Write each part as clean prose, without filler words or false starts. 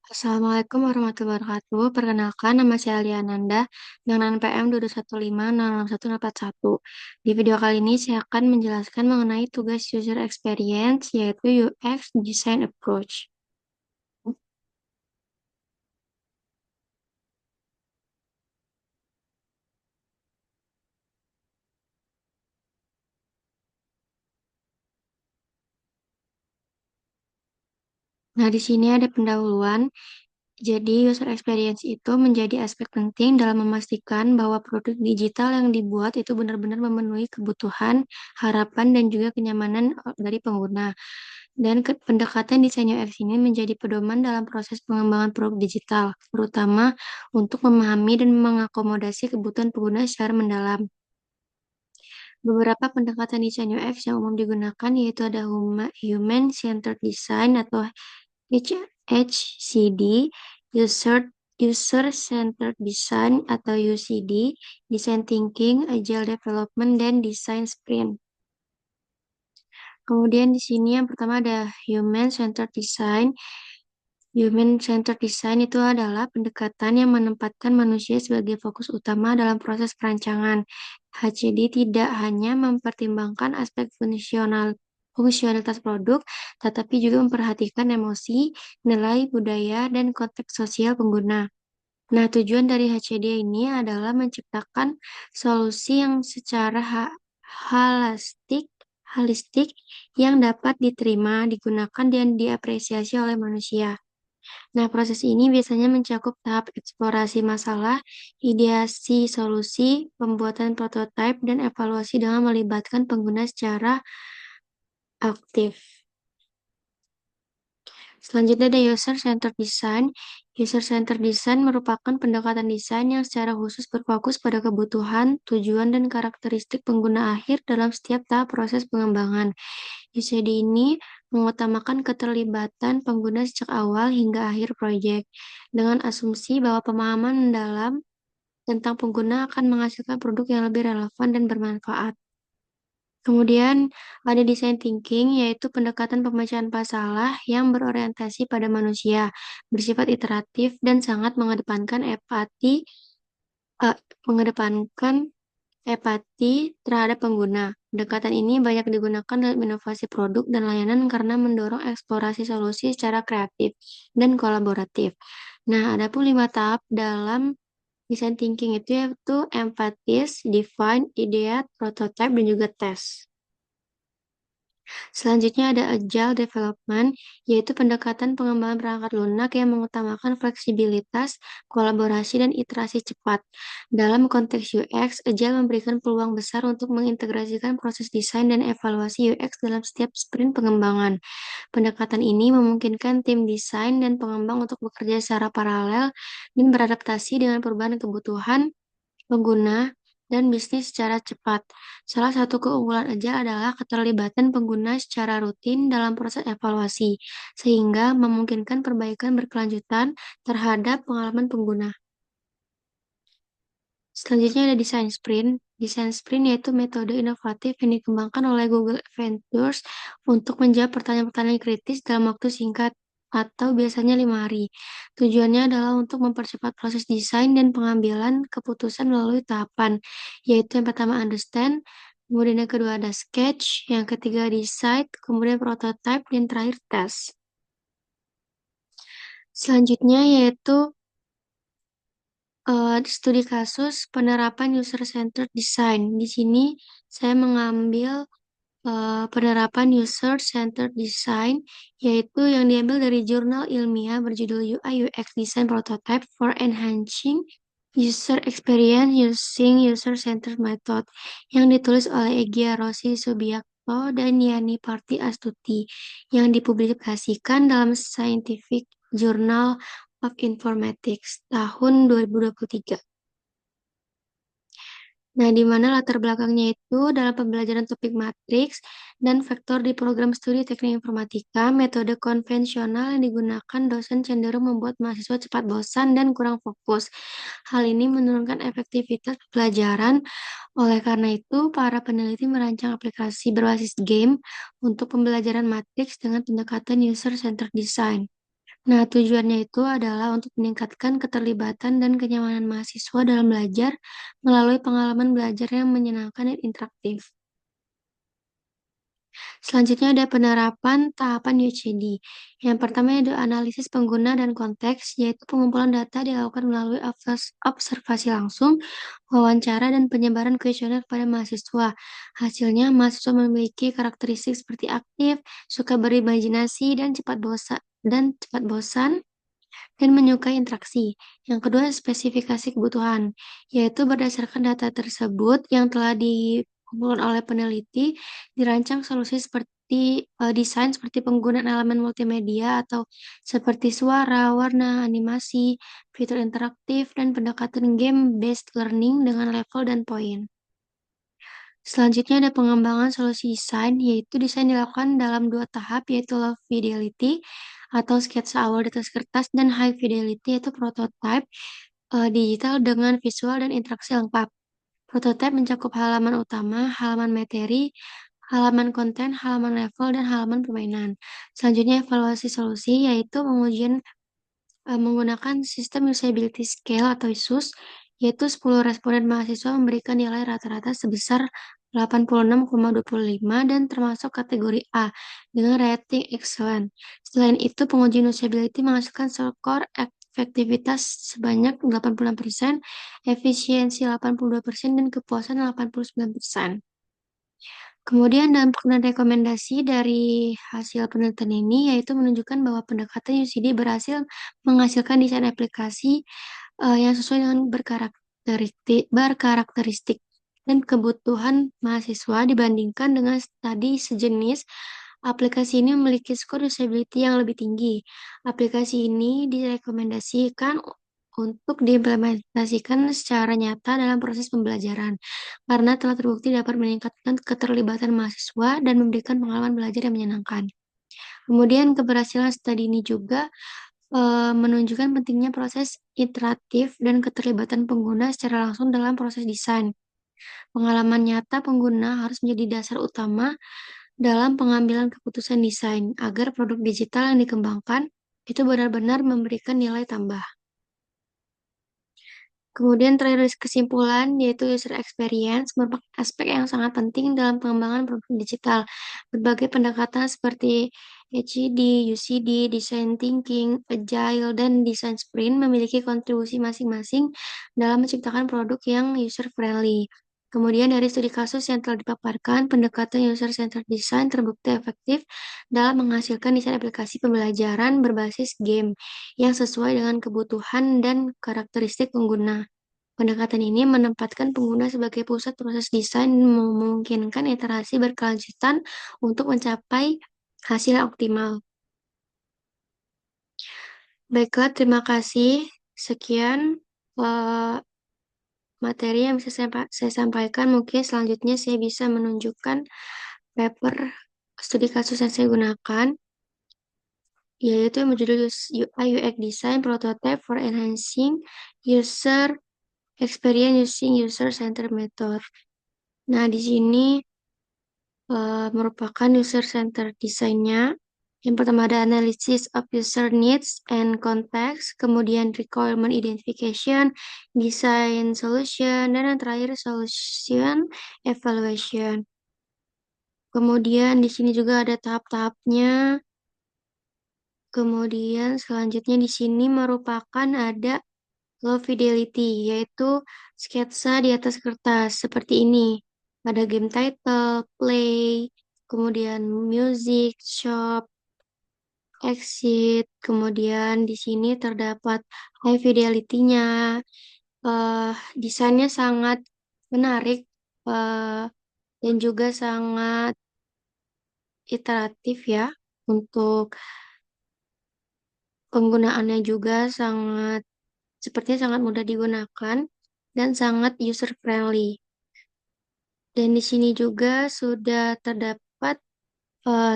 Assalamualaikum warahmatullahi wabarakatuh. Perkenalkan, nama saya Liananda dengan NPM 215066141. Di video kali ini saya akan menjelaskan mengenai tugas user experience, yaitu UX Design Approach. Nah, di sini ada pendahuluan. Jadi, user experience itu menjadi aspek penting dalam memastikan bahwa produk digital yang dibuat itu benar-benar memenuhi kebutuhan, harapan, dan juga kenyamanan dari pengguna. Dan pendekatan desain UX ini menjadi pedoman dalam proses pengembangan produk digital, terutama untuk memahami dan mengakomodasi kebutuhan pengguna secara mendalam. Beberapa pendekatan desain UX yang umum digunakan yaitu ada Human Centered Design atau HCD, User User Centered Design atau UCD, Design Thinking, Agile Development, dan Design Sprint. Kemudian di sini yang pertama ada Human Centered Design. Human Centered Design itu adalah pendekatan yang menempatkan manusia sebagai fokus utama dalam proses perancangan. HCD tidak hanya mempertimbangkan aspek fungsionalitas produk, tetapi juga memperhatikan emosi, nilai budaya, dan konteks sosial pengguna. Nah, tujuan dari HCD ini adalah menciptakan solusi yang secara holistik, holistik yang dapat diterima, digunakan, dan diapresiasi oleh manusia. Nah, proses ini biasanya mencakup tahap eksplorasi masalah, ideasi solusi, pembuatan prototipe, dan evaluasi dengan melibatkan pengguna secara aktif. Selanjutnya ada user-centered design. User-centered design merupakan pendekatan desain yang secara khusus berfokus pada kebutuhan, tujuan, dan karakteristik pengguna akhir dalam setiap tahap proses pengembangan. UCD ini mengutamakan keterlibatan pengguna sejak awal hingga akhir proyek, dengan asumsi bahwa pemahaman mendalam tentang pengguna akan menghasilkan produk yang lebih relevan dan bermanfaat. Kemudian ada design thinking, yaitu pendekatan pemecahan masalah yang berorientasi pada manusia, bersifat iteratif, dan sangat eh, mengedepankan empati terhadap pengguna. Pendekatan ini banyak digunakan dalam inovasi produk dan layanan karena mendorong eksplorasi solusi secara kreatif dan kolaboratif. Nah, ada pun 5 tahap dalam design thinking itu yaitu empathis, define, ideate, prototype, dan juga test. Selanjutnya ada agile development, yaitu pendekatan pengembangan perangkat lunak yang mengutamakan fleksibilitas, kolaborasi, dan iterasi cepat. Dalam konteks UX, agile memberikan peluang besar untuk mengintegrasikan proses desain dan evaluasi UX dalam setiap sprint pengembangan. Pendekatan ini memungkinkan tim desain dan pengembang untuk bekerja secara paralel dan beradaptasi dengan perubahan kebutuhan pengguna dan bisnis secara cepat. Salah satu keunggulan Agile adalah keterlibatan pengguna secara rutin dalam proses evaluasi, sehingga memungkinkan perbaikan berkelanjutan terhadap pengalaman pengguna. Selanjutnya ada design sprint. Design sprint yaitu metode inovatif yang dikembangkan oleh Google Ventures untuk menjawab pertanyaan-pertanyaan kritis dalam waktu singkat atau biasanya 5 hari. Tujuannya adalah untuk mempercepat proses desain dan pengambilan keputusan melalui tahapan, yaitu yang pertama understand, kemudian yang kedua ada sketch, yang ketiga decide, kemudian prototype, dan terakhir test. Selanjutnya yaitu studi kasus penerapan user-centered design. Di sini saya mengambil penerapan user-centered design, yaitu yang diambil dari jurnal ilmiah berjudul UI UX Design Prototype for Enhancing User Experience Using User-Centered Method, yang ditulis oleh Egya Rossi Subiakto dan Yani Parti Astuti, yang dipublikasikan dalam Scientific Journal of Informatics tahun 2023. Nah, di mana latar belakangnya itu dalam pembelajaran topik matriks dan vektor di program studi teknik informatika, metode konvensional yang digunakan dosen cenderung membuat mahasiswa cepat bosan dan kurang fokus. Hal ini menurunkan efektivitas pelajaran. Oleh karena itu, para peneliti merancang aplikasi berbasis game untuk pembelajaran matriks dengan pendekatan user-centered design. Nah, tujuannya itu adalah untuk meningkatkan keterlibatan dan kenyamanan mahasiswa dalam belajar melalui pengalaman belajar yang menyenangkan dan interaktif. Selanjutnya ada penerapan tahapan UCD. Yang pertama yaitu analisis pengguna dan konteks, yaitu pengumpulan data dilakukan melalui observasi langsung, wawancara, dan penyebaran kuesioner kepada mahasiswa. Hasilnya, mahasiswa memiliki karakteristik seperti aktif, suka berimajinasi, dan cepat bosan, dan menyukai interaksi. Yang kedua, spesifikasi kebutuhan, yaitu berdasarkan data tersebut yang telah dikumpulkan oleh peneliti, dirancang solusi seperti desain seperti penggunaan elemen multimedia atau seperti suara, warna, animasi, fitur interaktif, dan pendekatan game-based learning dengan level dan poin. Selanjutnya ada pengembangan solusi desain, yaitu desain dilakukan dalam dua tahap, yaitu low fidelity atau sketsa awal di atas kertas, dan high fidelity, yaitu prototype digital dengan visual dan interaksi lengkap. Prototype mencakup halaman utama, halaman materi, halaman konten, halaman level, dan halaman permainan. Selanjutnya evaluasi solusi, yaitu pengujian menggunakan sistem usability scale atau USUS, yaitu 10 responden mahasiswa memberikan nilai rata-rata sebesar 86,25 dan termasuk kategori A dengan rating excellent. Selain itu, pengujian usability menghasilkan skor efektivitas sebanyak 86%, efisiensi 82%, dan kepuasan 89%. Kemudian dampak dan rekomendasi dari hasil penelitian ini yaitu menunjukkan bahwa pendekatan UCD berhasil menghasilkan desain aplikasi yang sesuai dengan berkarakteristik dan kebutuhan mahasiswa dibandingkan dengan studi sejenis. Aplikasi ini memiliki skor usability yang lebih tinggi. Aplikasi ini direkomendasikan untuk diimplementasikan secara nyata dalam proses pembelajaran, karena telah terbukti dapat meningkatkan keterlibatan mahasiswa dan memberikan pengalaman belajar yang menyenangkan. Kemudian keberhasilan studi ini juga menunjukkan pentingnya proses iteratif dan keterlibatan pengguna secara langsung dalam proses desain. Pengalaman nyata pengguna harus menjadi dasar utama dalam pengambilan keputusan desain agar produk digital yang dikembangkan itu benar-benar memberikan nilai tambah. Kemudian terakhir kesimpulan yaitu user experience merupakan aspek yang sangat penting dalam pengembangan produk digital. Berbagai pendekatan seperti HED, UCD, design thinking, agile, dan design sprint memiliki kontribusi masing-masing dalam menciptakan produk yang user friendly. Kemudian dari studi kasus yang telah dipaparkan, pendekatan user-centered design terbukti efektif dalam menghasilkan desain aplikasi pembelajaran berbasis game yang sesuai dengan kebutuhan dan karakteristik pengguna. Pendekatan ini menempatkan pengguna sebagai pusat proses desain dan memungkinkan iterasi berkelanjutan untuk mencapai hasil yang optimal. Baiklah, terima kasih. Sekian eh, materi yang bisa saya sampaikan. Mungkin selanjutnya saya bisa menunjukkan paper studi kasus yang saya gunakan, yaitu yang berjudul UI UX Design Prototype for Enhancing User Experience Using User-Centered Method. Nah, di sini merupakan user-centered design-nya. Yang pertama ada analysis of user needs and context, kemudian requirement identification, design solution, dan yang terakhir solution evaluation. Kemudian di sini juga ada tahap-tahapnya. Kemudian selanjutnya di sini merupakan ada low fidelity, yaitu sketsa di atas kertas seperti ini. Ada game title, play, kemudian music, shop, exit, kemudian di sini terdapat high fidelity-nya. Desainnya sangat menarik eh, dan juga sangat iteratif ya. Untuk penggunaannya juga sepertinya sangat mudah digunakan dan sangat user friendly. Dan di sini juga sudah terdapat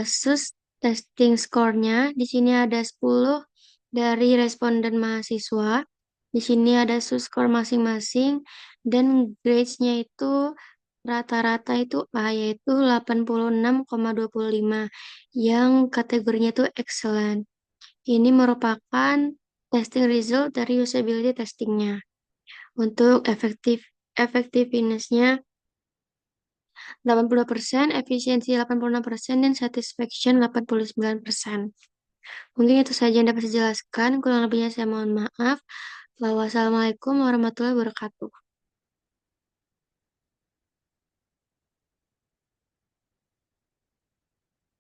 SUS testing score-nya. Di sini ada 10 dari responden mahasiswa. Di sini ada SUS score masing-masing dan grades-nya itu rata-rata itu A, yaitu 86,25 yang kategorinya itu excellent. Ini merupakan testing result dari usability testingnya. Untuk effectiveness-nya 82%, efisiensi 86%, dan satisfaction 89%. Mungkin itu saja yang dapat saya jelaskan. Kurang lebihnya saya mohon maaf. Wassalamualaikum warahmatullahi wabarakatuh.